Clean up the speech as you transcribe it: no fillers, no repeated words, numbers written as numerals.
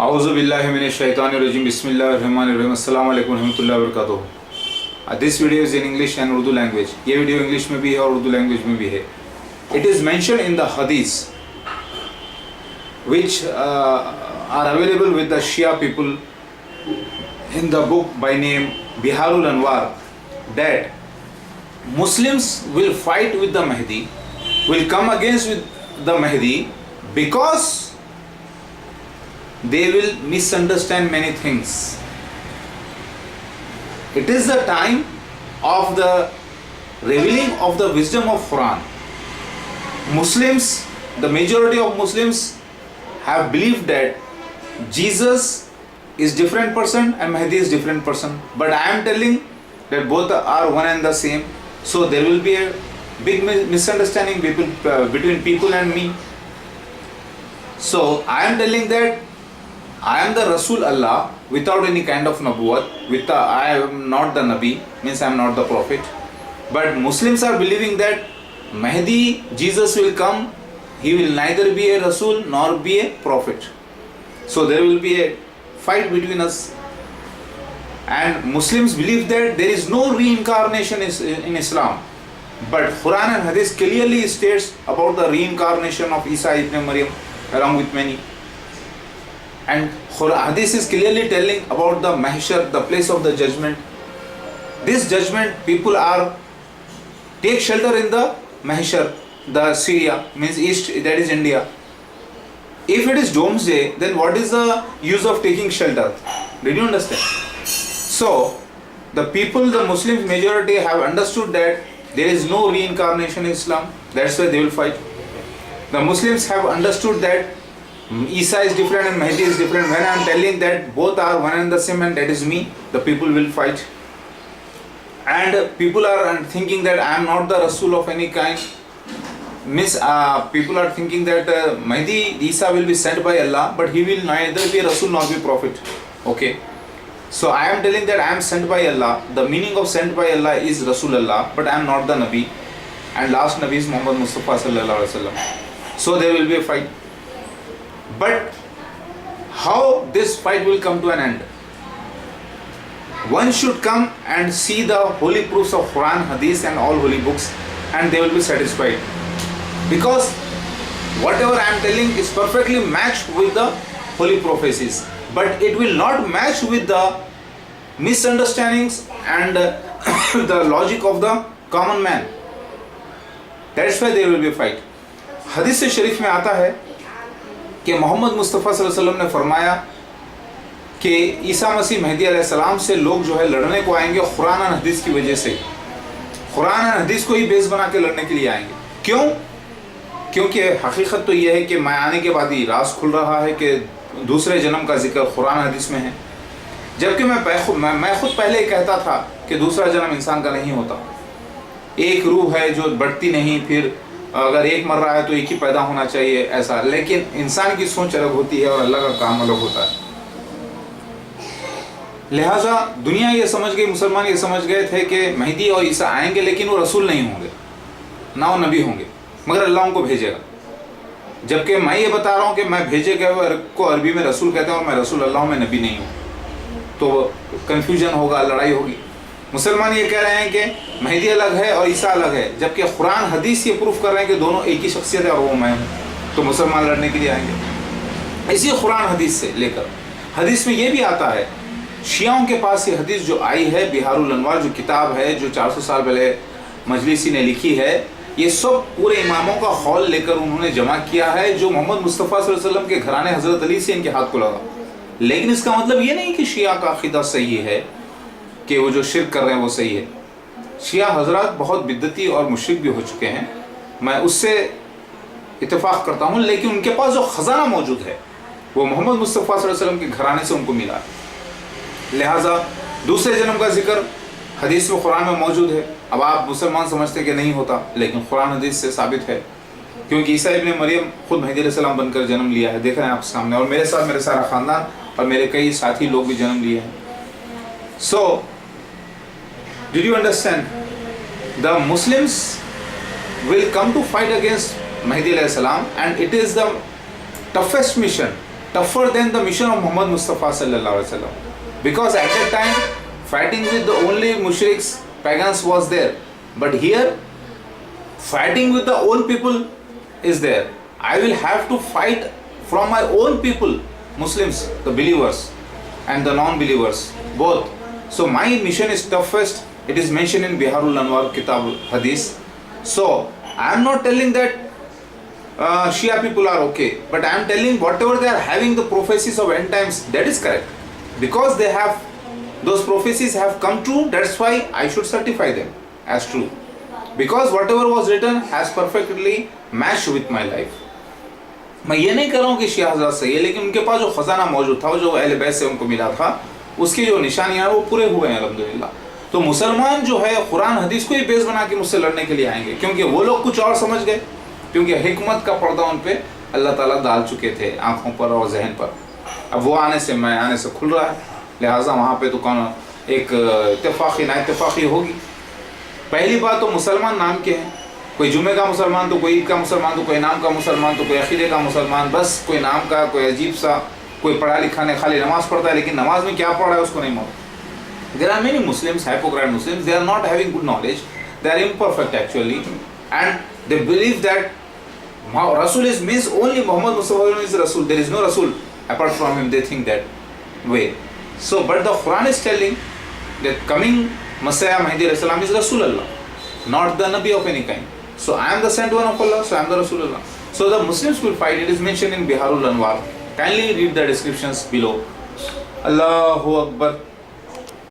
Auzu billahi minash shaitanir rajim. Bismillahir rahmanir rahim. Assalamu alaikum warahmatullahi wabarakatuh. This video is in English and Urdu language. ये video English में भी है और Urdu language में भी है. It is mentioned in the hadith which are available with the Shia people in the book by name Biharul Anwar that Muslims will fight with the Mahdi, will come against with the Mahdi because they will misunderstand many things. It is the time of the revealing of the wisdom of Quran. Muslims, the majority of Muslims have believed that Jesus is different person and Mahdi is different person. But I am telling that both are one and the same. So there will be a big misunderstanding between people and me. So I am telling that I am the Rasul Allah without any kind of nabuwat. I am not the Nabi, means I am not the Prophet. But Muslims are believing that Mahdi, Jesus will come, he will neither be a Rasul nor be a Prophet. So there will be a fight between us. And Muslims believe that there is no reincarnation in Islam. But Quran and Hadith clearly states about the reincarnation of Isa ibn Maryam along with many. And Hadith is clearly telling about the Mahshar, the place of the judgment. This judgment, people are take shelter in the Mahshar, the Syria, means East, that is India. If it is doomsday, then what is the use of taking shelter? Did you understand? So, the people, the Muslim majority have understood that there is no reincarnation in Islam. That's why they will fight. The Muslims have understood that Isa is different and Mahdi is different. When I am telling that both are one and the same and that is me, the people will fight. And people are thinking that I am not the Rasul of any kind. Means people are thinking that Mahdi, Isa will be sent by Allah, but he will neither be Rasul nor be Prophet. Okay. So I am telling that I am sent by Allah. The meaning of sent by Allah is Rasulullah, but I am not the Nabi. And last Nabi is Muhammad Mustafa sallallahu alaihi wasallam. So there will be a fight. But how this fight will come to an end? One should come and see the holy proofs of Quran, Hadith and all holy books, and they will be satisfied. Because whatever I am telling is perfectly matched with the holy prophecies. But it will not match with the misunderstandings and the logic of the common man. That's why there will be a fight. Hadith se Sharif में आता है कि मोहम्मद मुस्तफ़ा सल्लल्लाहु अलैहि वसल्लम ने फरमाया कि ईसा मसीह मेहदी अलैहिस्सलाम से लोग जो है लड़ने को आएंगे कुरान और हदीस की वजह से, कुरान और हदीस को ही बेस बना के लड़ने के लिए आएंगे. क्यों? क्योंकि हकीकत तो यह है कि मैं आने के बाद ही राज खुल रहा है कि दूसरे जन्म का जिक्र कुरान हदीस में है. जबकि मैं खुद पहले कहता था कि दूसरा जन्म इंसान का नहीं होता. एक रूह है जो बढ़ती नहीं, फिर अगर एक मर रहा है तो एक ही पैदा होना चाहिए, ऐसा. लेकिन इंसान की सोच अलग होती है और अल्लाह का काम अलग होता है. लिहाजा दुनिया ये समझ गई, मुसलमान ये समझ गए थे कि मेहदी और ईसा आएंगे लेकिन वो रसूल नहीं होंगे, ना वो नबी होंगे, मगर अल्लाह उनको भेजेगा. जबकि मैं ये बता रहा हूँ कि मैं भेजे गए को अरबी में रसूल कहते हैं और मैं रसूल अल्लाह में नबी नहीं हूँ. तो कन्फ्यूजन होगा, लड़ाई होगी. मुसलमान ये कह रहे हैं कि मेहदी अलग है और ईसा अलग है, जबकि कुरान हदीस ये प्रूफ कर रहे हैं कि दोनों एक ही शख्सियत है और वो मैं हूँ. तो मुसलमान लड़ने के लिए आएंगे. इसी कुरान हदीस से लेकर हदीस में ये भी आता है, शियाओं के पास ये हदीस जो आई है, बिहारुल अनवार जो किताब है जो 400 साल पहले मजलिसी ने लिखी है, ये सब पूरे इमामों का खौल लेकर उन्होंने जमा किया है जो मोहम्मद मुस्तफ़ा सल्लल्लाहु अलैहि वसल्लम के घराने हज़रत अली से इनके हाथ को लगा. लेकिन इसका मतलब ये नहीं कि शिया का अक़ीदा सही है, कि वो जो शिर्क कर रहे हैं वो सही है. शिया हजरात बहुत बिद्दती और मुशरिक भी हो चुके हैं, मैं उससे इत्तेफाक करता हूँ. लेकिन उनके पास जो ख़जाना मौजूद है वो मोहम्मद मुस्तफ़ा सल्लल्लाहु अलैहि वसल्लम के घराने से उनको मिला है. लिहाजा दूसरे जन्म का जिक्र हदीस में कुरान में मौजूद है. अब आप मुसलमान समझते कि नहीं होता, लेकिन कुरान हदीस से साबित है, क्योंकि ईसा इब्न मरियम खुद मेहदी अलैहिस्सलाम बनकर जन्म लिया है. देख रहे हैं आप सामने, और मेरे साथ मेरे सारा ख़ानदान और मेरे कई साथी लोग भी जन्म लिए हैं. सो did you understand? The Muslims will come to fight against Mahdi alayhi salam, and it is the toughest mission tougher than the mission of Muhammad Mustafa sallallahu alaihi wasallam. Because at that time, fighting with the only mushriks, pagans was there. But here, fighting with the own people is there. I will have to fight from my own people, Muslims, the believers and the non-believers, both. So my mission is toughest. It is mentioned in Biharul Anwar Kitab Hadith. So I am not telling that Shia people are okay, but I am telling whatever they are having the prophecies of end times, that is correct. Because they have, those prophecies have come true, that's why I should certify them as true. Because whatever was written has perfectly matched with my life. मैं ये नहीं कर रहा हूँ कि शिया हज़रात सही है, लेकिन उनके पास जो खजाना मौजूद था, जो अहले बैत से उनको मिला था, उसकी जो निशानियाँ हैं वो पूरे हुए हैं अल्हम्दुलिल्लाह. तो मुसलमान जो है कुरान हदीस को ही बेस बना के मुझसे लड़ने के लिए आएंगे, क्योंकि वो लोग कुछ और समझ गए, क्योंकि हिकमत का पर्दा उन पे अल्लाह ताला डाल चुके थे आँखों पर और जहन पर. अब वो आने से खुल रहा है, लिहाजा वहाँ पे तो कौन एक इत्तेफाक़ी ना इत्तेफाक़ी होगी. पहली बात तो मुसलमान नाम के हैं, कोई जुमे का मुसलमान तो कोई ईद का मुसलमान तो कोई नाम का मुसलमान तो कोई अकीदे का मुसलमान, बस कोई नाम का, कोई अजीब सा, कोई पढ़ा लिखा नहीं, खाली नमाज पढ़ता है लेकिन नमाज में क्या पढ़ रहा है उसको नहीं मालूम. There are many Muslims, hypocrite Muslims, they are not having good knowledge, they are imperfect actually, and they believe that Rasul is means only Muhammad Mustafa is Rasul, there is no Rasul apart from him, they think that way. So but the Quran is telling that coming Messiah Mahdi is Rasulullah, not the Nabi of any kind. So I am the sent one of Allah, so I am the Rasulullah. So the Muslims will fight. It is mentioned in Biharul Anwar. Kindly read the descriptions below. Allahu Akbar.